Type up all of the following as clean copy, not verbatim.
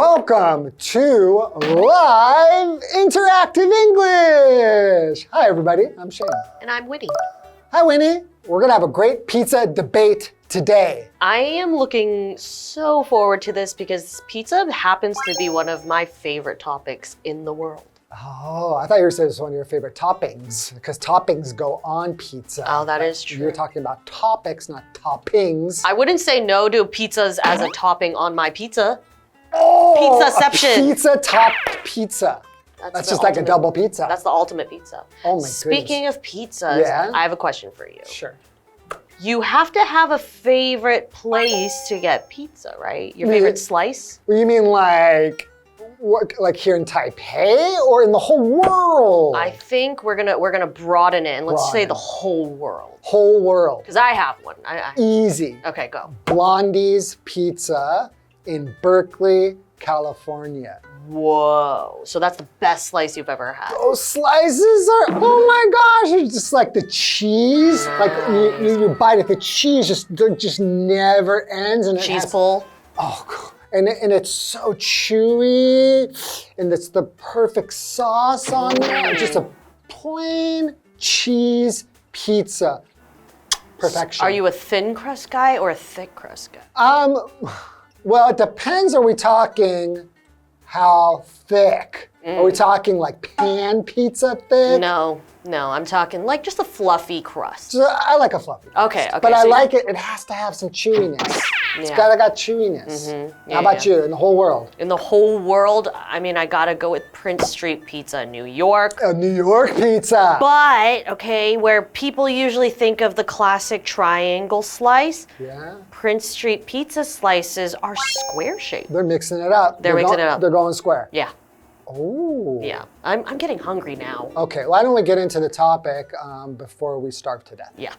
welcome to Live Interactive English. Hi, everybody. I'm Shane. And I'm Winnie. Hi, Winnie. We're going to have a great pizza debate today. I am looking so forward to this because pizza happens to be one of my favorite topics in the world. Oh, I thought you were saying it's one of your favorite toppings because toppings go on pizza. Oh, that is true. You're talking about topics, not toppings. I wouldn't say no to pizzas as a topping on my pizza. Oh, Pizzaception. a pizza-topped pizza. That's just like a double pizza. That's the ultimate pizza. Oh my goodness. Speaking of pizzas, I have a question for you. Sure. You have to have a favorite place to get pizza, right? Your favorite slice? Well, you mean like here in Taipei or in the whole world? I think we're gonna broaden it and let's say the whole world. Whole world. Because I have one. Easy. Okay, go. Blondie's Pizza in Berkeley, California. Whoa. So that's the best slice you've ever had. Those slices are, oh my gosh, it's just like the cheese. Like you bite it, the cheese just never ends. And cheese pull. Oh, and it's so chewy, and it's the perfect sauce on there. Just a plain cheese pizza. Perfection. Are you a thin crust guy or a thick crust guy? Well, it depends. Are we talking how thick? Are we talking like pan pizza thick? No, I'm talking like just a fluffy crust. So I like a fluffy crust. Okay. But I like it has to have some chewiness. It's got chewiness. How about you, in the whole world? In the whole world, I mean, I gotta go with Prince Street Pizza in New York. New York pizza. But, okay, where people usually think of the classic triangle slice, Prince Street Pizza slices are square shaped. They're mixing it up. They're mixing it up. They're going square. Yeah. Oh. Yeah, I'm getting hungry now. Okay, why don't we get into the topic before we starve to death? Yeah.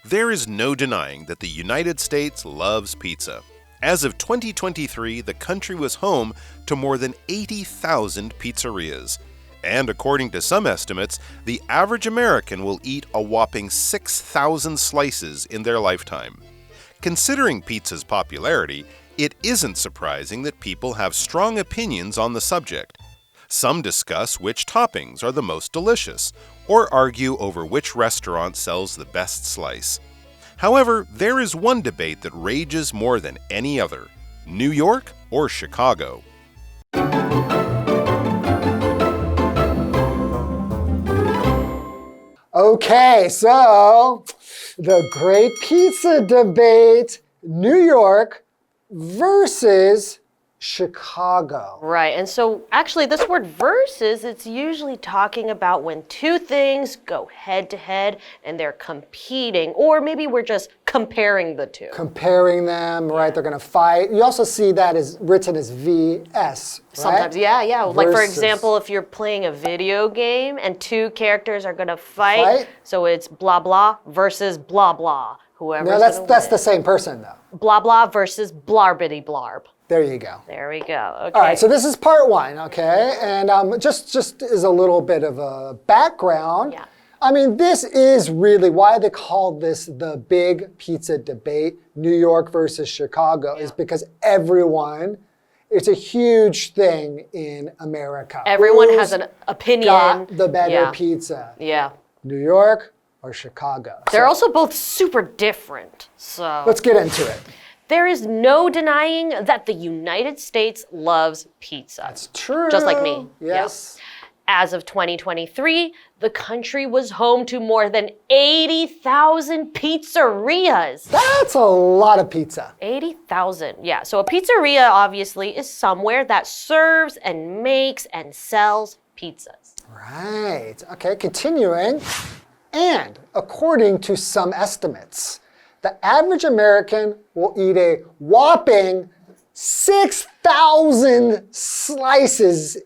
There is no denying that the United States loves pizza. As of 2023, the country was home to more than 80,000 pizzerias. And according to some estimates, the average American will eat a whopping 6,000 slices in their lifetime. Considering pizza's popularity, it isn't surprising that people have strong opinions on the subject. Some discuss which toppings are the most delicious, or argue over which restaurant sells the best slice. However, there is one debate that rages more than any other: New York or Chicago? Okay, so the great pizza debate, New York versus Chicago. Right, and so actually this word versus, it's usually talking about when two things go head to head and they're competing, or maybe we're just comparing the two. Comparing them, right? They're gonna fight. You also see that as written as VS, right? Sometimes, yeah. Like for Versus. example, if you're playing a video game and two characters are gonna fight, so it's blah blah versus blah blah. Whoever's No, that's the same person though. Blah blah versus blarbity blarb. There you go. There we go. Okay. All right, so this is part one, okay? And just as a little bit of a background, I mean, this is really why they call this the big pizza debate, New York versus Chicago, is because it's a huge thing in America. Everyone has an opinion. Got the better pizza. Yeah. New York or Chicago? They're also both super different, so. Let's get into it. There is no denying that the United States loves pizza. That's true. Just like me. Yes. Yeah. As of 2023, the country was home to more than 80,000 pizzerias. That's a lot of pizza. 80,000, yeah. So a pizzeria, obviously, is somewhere that serves and makes and sells pizzas. Right. Okay, continuing. And according to some estimates, the average American will eat a whopping 6,000 slices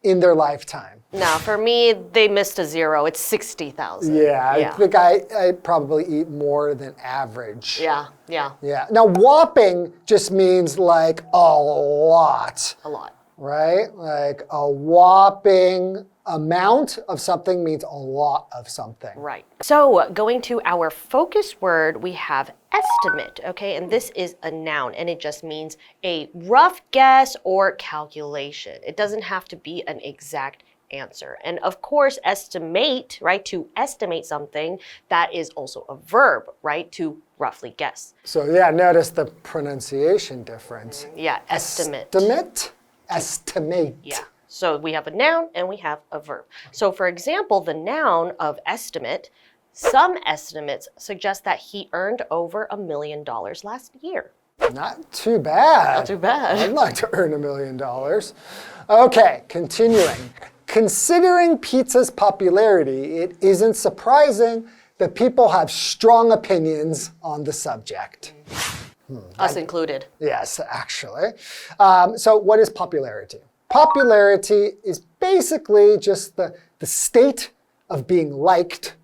in their lifetime. Now, for me, they missed a zero. It's 60,000. Yeah, I think I probably eat more than average. Yeah. Yeah. Now, whopping just means like a lot. A lot. right? Like a whopping amount of something means a lot of something. Right. So going to our focus word, we have estimate, okay? And this is a noun, and it just means a rough guess or calculation. It doesn't have to be an exact answer. And of course, estimate, right? To estimate something, that is also a verb, right? To roughly guess. So yeah, notice the pronunciation difference. Yeah, estimate. Estimate. Yeah. So we have a noun and we have a verb. So for example, the noun of estimate, some estimates suggest that he earned over $1 million last year. Not too bad. Not too bad. I'd like to earn $1 million. Okay, continuing. Considering pizza's popularity, it isn't surprising that people have strong opinions on the subject. Us included. Yes, actually. So what is popularity? Popularity is basically just the state of being liked,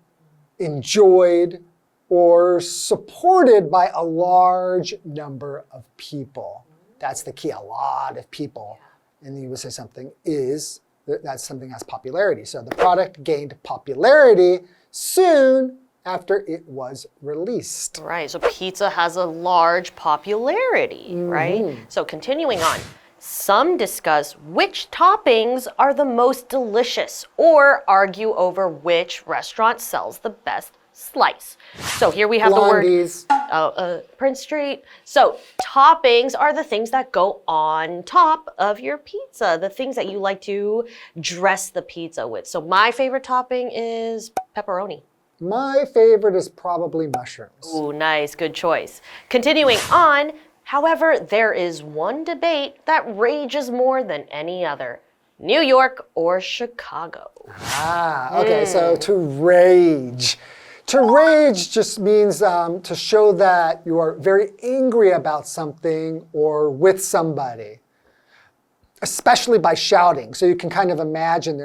enjoyed, or supported by a large number of people. That's the key, a lot of people. And you would say something is, that's something has popularity. So the product gained popularity soon after it was released. Right, so pizza has a large popularity, right? So continuing on. Some discuss which toppings are the most delicious or argue over which restaurant sells the best slice. So here we have Blondies. the word Prince Street. So toppings are the things that go on top of your pizza, the things that you like to dress the pizza with. So my favorite topping is pepperoni. My favorite is probably mushrooms. Ooh, nice, good choice. Continuing on. However, there is one debate that rages more than any other. New York or Chicago? Okay, so to rage. To rage just means to show that you are very angry about something or with somebody, especially by shouting. So you can kind of imagine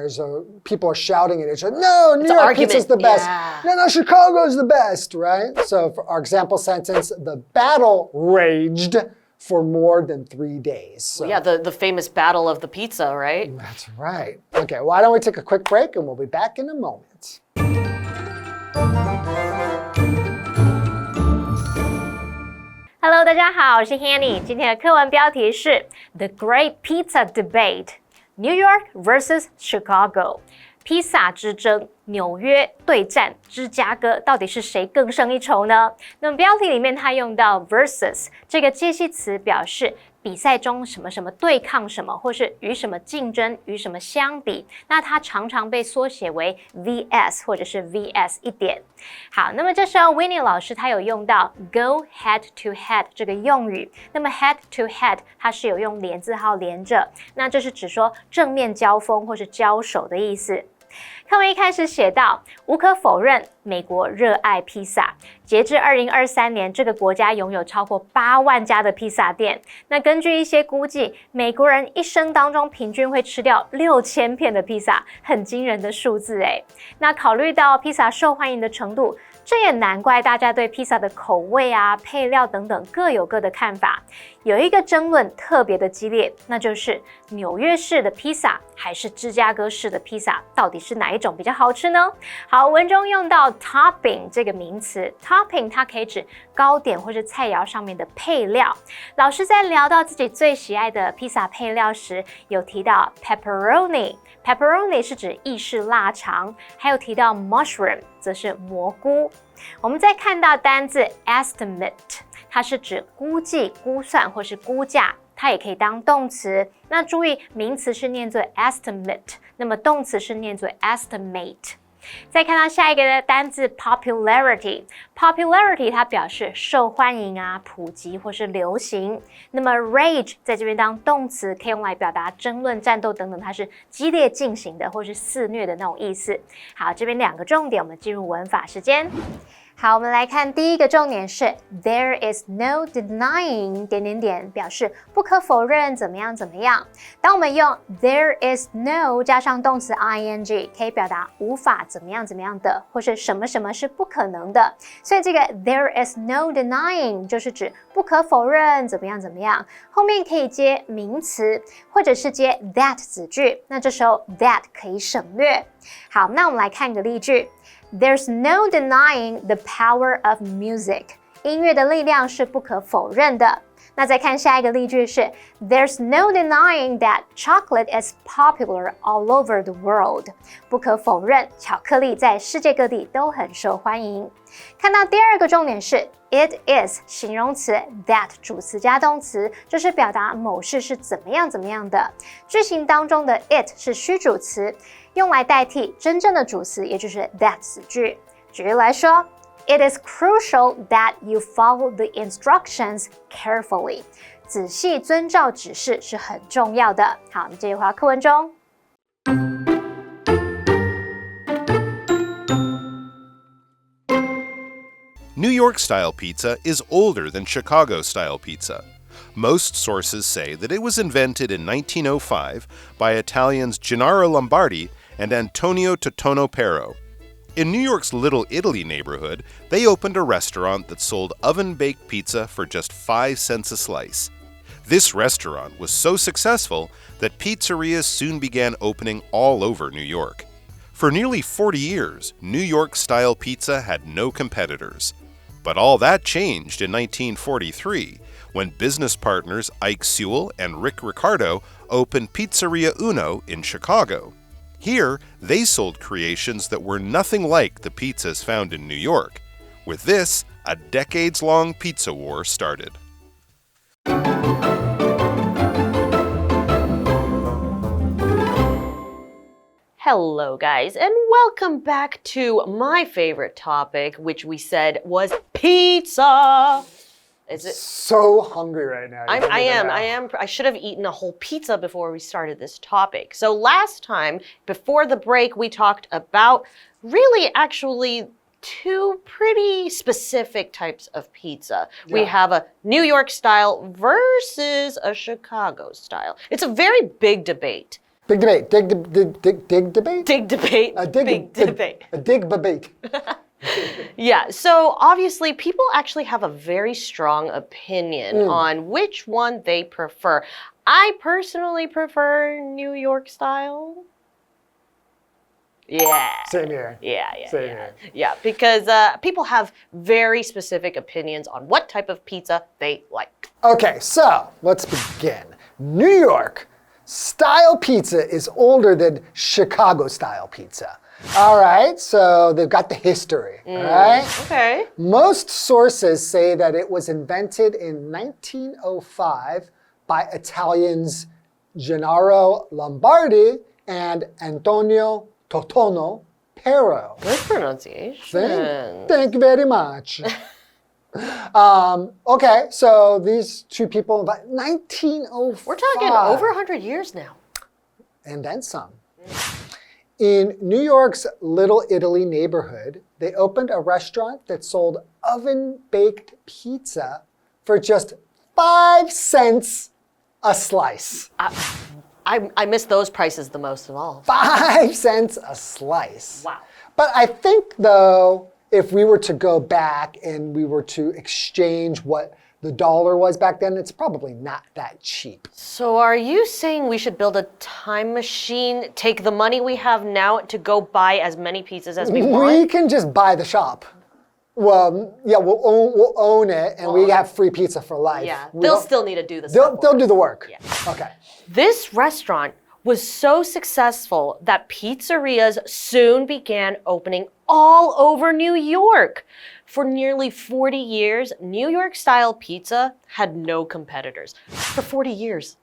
people are shouting at each other. No, New York pizza's the best. Yeah. No, Chicago's the best, right? So for our example sentence, the battle raged for more than 3 days. So, Yeah, the famous battle of the pizza, right? that's right. Okay, why don't we take a quick break and we'll be back in a moment. Hello， 大家好，我是 Hanny。今天的课文标题是 The Great Pizza Debate: New York vs. Chicago。披萨之争，纽约对战芝加哥，到底是谁更胜一筹呢？那么标题里面它用到 versus 这个介系词，表示比赛中什么什么对抗什么，或是与什么竞争，与什么相比。那它常常被缩写为 vs 或者是 vs 一点。好，那么这时候 Winnie 老师他有用到 go head to head 这个用语。那么 head to head 它是有用连字号连着，那这是指说正面交锋或是交手的意思。课文一开始写到，无可否认，美国热爱披萨。截至2023年，这个国家拥有超过8万家的披萨店。那根据一些估计，美国人一生当中平均会吃掉6000片的披萨，很惊人的数字诶。那考虑到披萨受欢迎的程度，这也难怪大家对披萨的口味啊、配料等等各有各的看法。有一个争论特别的激烈，那就是纽约式的披萨还是芝加哥式的披萨，到底是哪一种比较好吃呢？好，文中用到 topping 这个名词 ，topping 它可以指糕点或是菜肴上面的配料。老师在聊到自己最喜爱的披萨配料时，有提到 pepperoni。pepperoni 是指意式腊肠，还有提到 mushroom 则是蘑菇。我们再看到单字 estimate， 它是指估计、估算或是估价，它也可以当动词。那注意，名词是念作 estimate， 那么动词是念作 estimate。再看到下一个的单字 popularity 它表示受欢迎啊、普及或是流行。那么 rage 在这边当动词，可以用来表达争论、战斗等等，它是激烈进行的或是肆虐的那种意思。好，这边2个重点，我们进入文法时间。好，我们来看第一个重点是 There is no denying 表示不可否认怎么样怎么样。当我们用 There is no 加上动词 ing， 可以表达无法怎么样怎么样的，或是什么什么是不可能的。所以这个 There is no denying 就是指不可否认怎么样怎么样。后面可以接名词，或者是接 that 子句。那这时候 that 可以省略。好，那我们来看一个例句。There's no denying the power of music. 音乐的力量是不可否认的。那再看下一个例句是 There's no denying that chocolate is popular all over the world. 不可否认，巧克力在世界各地都很受欢迎。看到第二个重点是 It is 形容词 that 主词加动词，就是表达某事是怎么样怎么样的。句型当中的 it 是虚主词，用来代替真正的主词，也就是 that 子句。举例来说，It is crucial that you follow the instructions carefully. 仔细遵照指示是很重要的。好，我们继续回到课文中。New York-style pizza is older than Chicago-style pizza. Most sources say that it was invented in 1905 by Italians Gennaro Lombardi and Antonio Totonno Pero. In New York's Little Italy neighborhood, they opened a restaurant that sold oven-baked pizza for just 5 cents a slice. This restaurant was so successful that pizzerias soon began opening all over New York. For nearly 40 years, New York-style pizza had no competitors. But all that changed in 1943, when business partners Ike Sewell and Rick Ricardo opened Pizzeria Uno in Chicago. Here, they sold creations that were nothing like the pizzas found in New York. With this, a decades-long pizza war started. Hello, guys, and welcome back to my favorite topic, which we said was pizza. Is it? So hungry right now. I am. I should have eaten a whole pizza before we started this topic. So last time, before the break, we talked about really actually 2 pretty specific types of pizza. Yeah. We have a New York style versus a Chicago style. It's a very big debate. Big debate. Dig debate? Dig debate. Big debate. A dig debate. Yeah, so obviously people actually have a very strong opinion on which one they prefer. I personally prefer New York style. Yeah. Same here. Yeah, because people have very specific opinions on what type of pizza they like. Okay, so let's begin. New York style pizza is older than Chicago style pizza. All right, so they've got the history, right? Okay. Most sources say that it was invented in 1905 by Italians Gennaro Lombardi and Antonio Totonno Pero. Good pronunciation. Thank you very much. Okay, so these 2 people, about 1905. We're talking over 100 years now. And then some. In New York's Little Italy neighborhood, they opened a restaurant that sold oven-baked pizza for just 5 cents a slice. I miss those prices the most of all. 5 cents a slice. Wow. But I think, though, if we were to go back and we were to exchange what the dollar was back then, it's probably not that cheap. So are you saying we should build a time machine, take the money we have now to go buy as many pizzas as we want? We can just buy the shop. Well, yeah, we'll own it, and we have free pizza for life. Yeah, they'll still need to do the stuff. They'll do the work. Yeah. Okay. This restaurant was so successful that pizzerias soon began opening all over New York. For nearly 40 years, New York-style pizza had no competitors. For 40 years.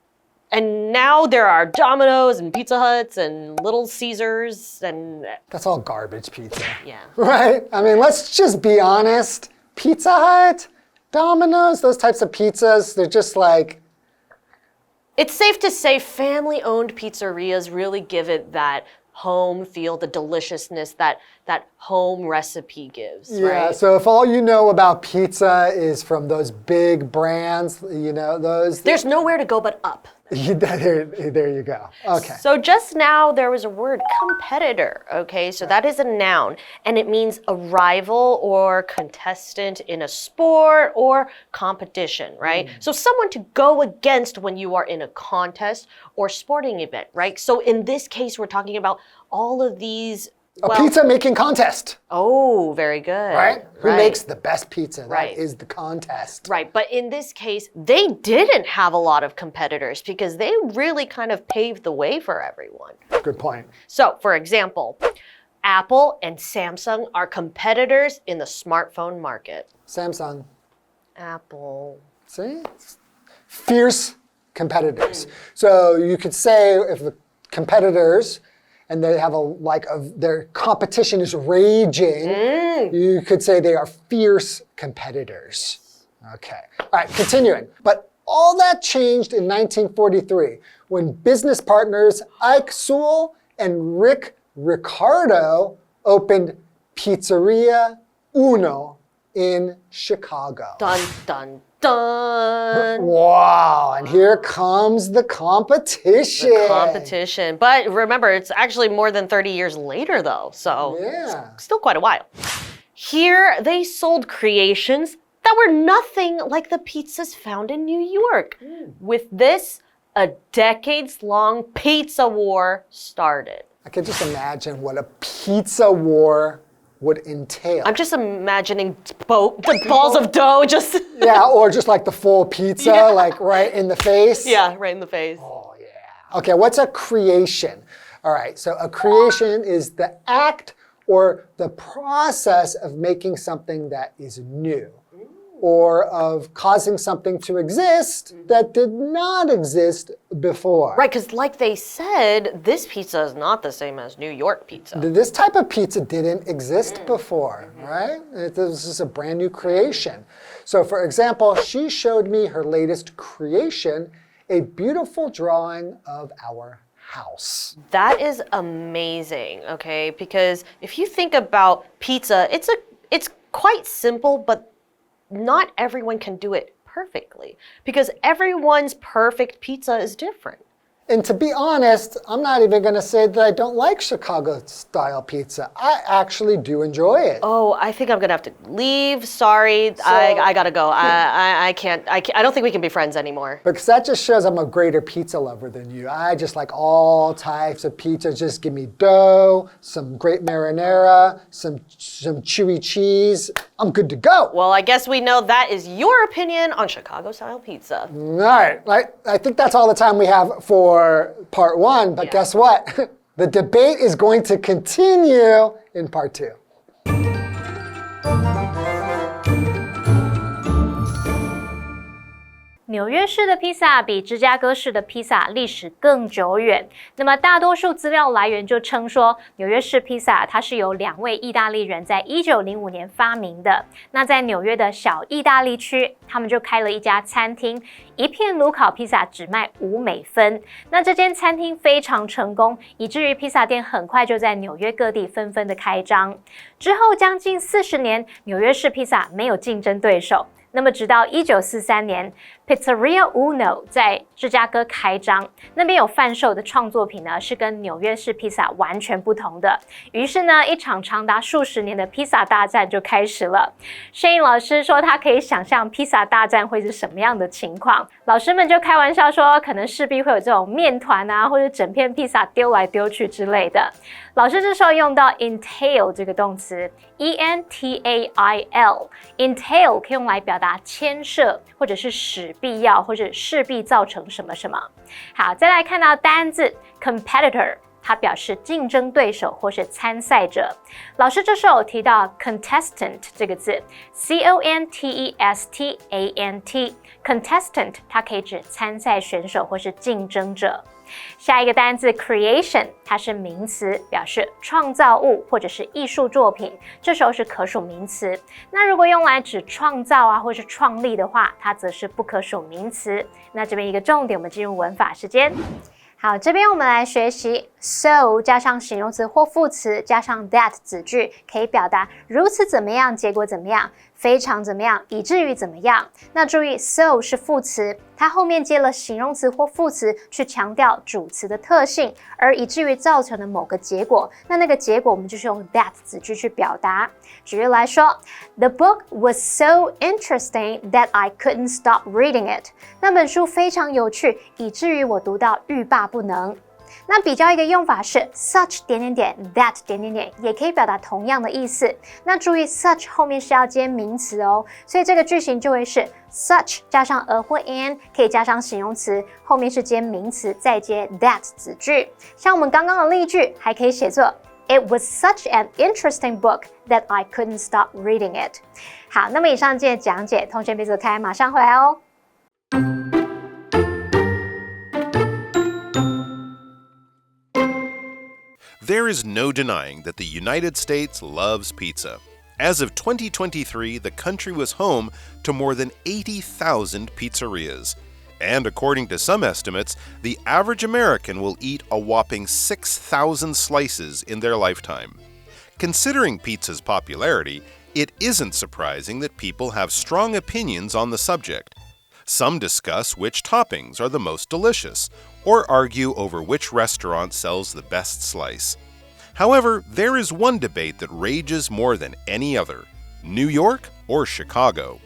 And now there are Domino's and Pizza Huts and Little Caesars and... That's all garbage pizza. Yeah. Right? I mean, let's just be honest. Pizza Hut, Domino's, those types of pizzas, they're just like... It's safe to say family-owned pizzerias really give it that home feel, the deliciousness that home recipe gives. Yeah, right? so if all you know about pizza is from those big brands, you know, those... There's nowhere to go but up. There you go. Okay. So just now there was a word, competitor, okay? So that is a noun, and it means a rival or contestant in a sport or competition, right? So someone to go against when you are in a contest or sporting event, right? So in this case, we're talking about all of these... A pizza making contest. Oh, very good. Right? Who makes the best pizza? Right. That is the contest. Right, but in this case, they didn't have a lot of competitors because they really kind of paved the way for everyone. Good point. So, for example, Apple and Samsung are competitors in the smartphone market. Samsung. Apple. See? Fierce competitors. So you could say if the competitors and they have their competition is raging, you could say they are fierce competitors. Okay. All right, continuing. But all that changed in 1943 when business partners Ike Sewell and Rick Ricardo opened Pizzeria Uno in Chicago. Dun, dun, dun. Wow, and here comes the competition. Competition. But remember, it's actually more than 30 years later, though, so it's still quite a while. Here, they sold creations that were nothing like the pizzas found in New York. With this, a decades-long pizza war started. I can just imagine what a pizza war would entail. I'm just imagining the balls of dough just... Yeah, or just like the full pizza, like right in the face. Yeah, right in the face. Oh, yeah. Okay, what's a creation? All right, so a creation is the act or the process of making something that is new, or of causing something to exist that did not exist before. Right, because like they said, this pizza is not the same as New York pizza. This type of pizza didn't exist before, right? This is a brand new creation. So for example, she showed me her latest creation, a beautiful drawing of our house. That is amazing, okay? Because if you think about pizza, it's quite simple, but not everyone can do it perfectly because everyone's perfect pizza is different. And to be honest, I'm not even going to say that I don't like Chicago-style pizza. I actually do enjoy it. Oh, I think I'm going to have to leave. Sorry, I got to go. I can't. I don't think we can be friends anymore. Because that just shows I'm a greater pizza lover than you. I just like all types of pizza. Just give me dough, some great marinara, some chewy cheese. I'm good to go. Well, I guess we know that is your opinion on Chicago-style pizza. All right. I think that's all the time we have for part one, but guess what? The debate is going to continue in part two. 纽约式的披萨比芝加哥式的披萨历史更久远。那么大多数资料来源就称说，纽约式披萨它是由2位意大利人在1905年发明的。那在纽约的小意大利区，他们就开了一家餐厅，一片炉烤披萨只卖5美分。那这间餐厅非常成功，以至于披萨店很快就在纽约各地纷纷的开张。之后将近40年，纽约式披萨没有竞争对手。那么直到1943年 Pizzeria Uno 在芝加哥开张，那边有贩售的创作品呢是跟纽约式披萨完全不同的。于是呢，一场长达数十年的披萨大战就开始了。Shane 老师说他可以想象披萨大战会是什么样的情况，老师们就开玩笑说，可能势必会有这种面团啊，或者整片披萨丢来丢去之类的。老师这时候用到 entail 这个动词 ，entail 可以用来表达牵涉，或者是使必要，或者势必造成什么什么。好，再来看到单字 competitor， 它表示竞争对手或是参赛者。老师这时候有提到 contestant 这个字 ，contestant，contestant 它可以指参赛选手或是竞争者。下一个单字 creation， 它是名词，表示创造物或者是艺术作品，这时候是可数名词。那如果用来指创造啊或是创立的话，它则是不可数名词。那这边一个重点，我们进入文法时间。好，这边我们来学习 So 加上形容词或副词加上 that 子句，可以表达如此怎么样，结果怎么样，非常怎么样，以至于怎么样。那注意 so 是副词，它后面接了形容词或副词去强调主词的特性，而以至于造成的某个结果。那个结果我们就是用 that 子句去表达。举例来说 ，The book was so interesting that I couldn't stop reading it。那本书非常有趣，以至于我读到欲罢不能。那比较一个用法是 such that 也可以表达同样的意思。那注意 such 后面是要接名词哦，所以这个句型就会是 such 加上 a 或 an， 可以加上形容词，后面是接名词，再接 that 子句。像我们刚刚的例句，还可以写作 It was such an interesting book that I couldn't stop reading it。好，那么以上今天的讲解，同学别走开，马上回来哦。There is no denying that the United States loves pizza. As of 2023, the country was home to more than 80,000 pizzerias. And according to some estimates, the average American will eat a whopping 6,000 slices in their lifetime. Considering pizza's popularity, it isn't surprising that people have strong opinions on the subject. Some discuss which toppings are the most delicious, or argue over which restaurant sells the best slice. However, there is one debate that rages more than any other: New York or Chicago?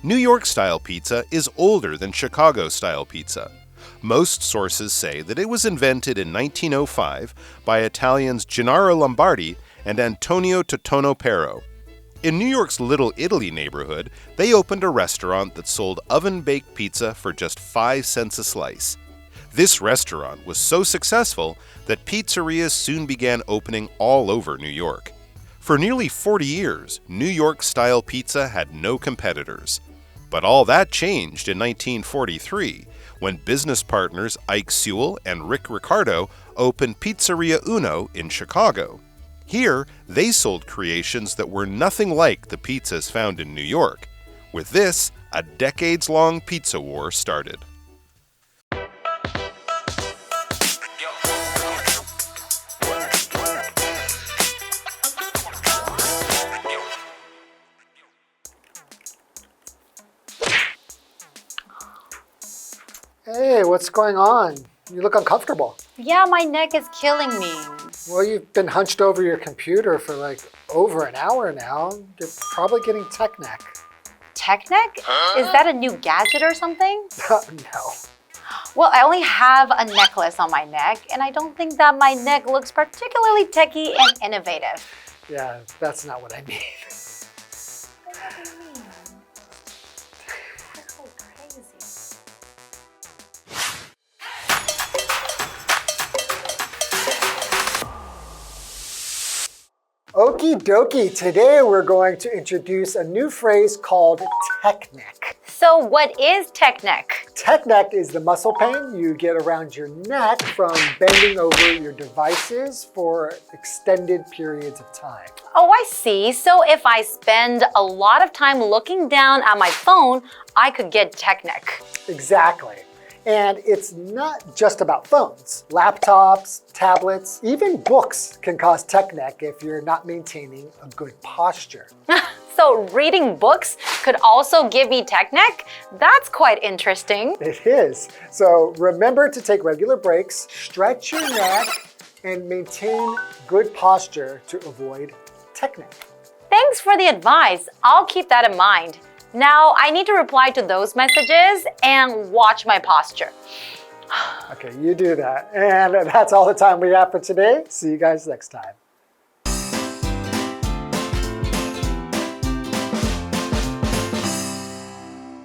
New York-style pizza is older than Chicago-style pizza. Most sources say that it was invented in 1905 by Italians Gennaro Lombardi and Antonio Totono Pero. In New York's Little Italy neighborhood, they opened a restaurant that sold oven-baked pizza for just 5 cents a slice. This restaurant was so successful that pizzerias soon began opening all over New York. For nearly 40 years, New York-style pizza had no competitors. But all that changed in 1943, when business partners Ike Sewell and Rick Ricardo opened Pizzeria Uno in Chicago. Here, they sold creations that were nothing like the pizzas found in New York. With this, a decades-long pizza war started. Hey, what's going on? You look uncomfortable. Yeah, my neck is killing me. Well, you've been hunched over your computer for like over an hour now. You're probably getting tech neck. Tech neck? Is that a new gadget or something? No. Well, I only have a necklace on my neck, and I don't think that my neck looks particularly techy and innovative. Yeah, that's not what I mean. What do you mean? That's so crazy. Okie dokie, today we're going to introduce a new phrase called tech neck. So what is tech neck? Tech neck is the muscle pain you get around your neck from bending over your devices for extended periods of time. Oh, I see. So if I spend a lot of time looking down at my phone, I could get tech neck. Exactly. And it's not just about phones. Laptops, tablets, even books can cause tech neck if you're not maintaining a good posture. So reading books could also give me tech neck? That's quite interesting. It is. So remember to take regular breaks, stretch your neck, and maintain good posture to avoid tech neck. Thanks for the advice. I'll keep that in mind. Now I need to reply to those messages and watch my posture. Okay, you do that. And that's all the time we have for today. See you guys next time.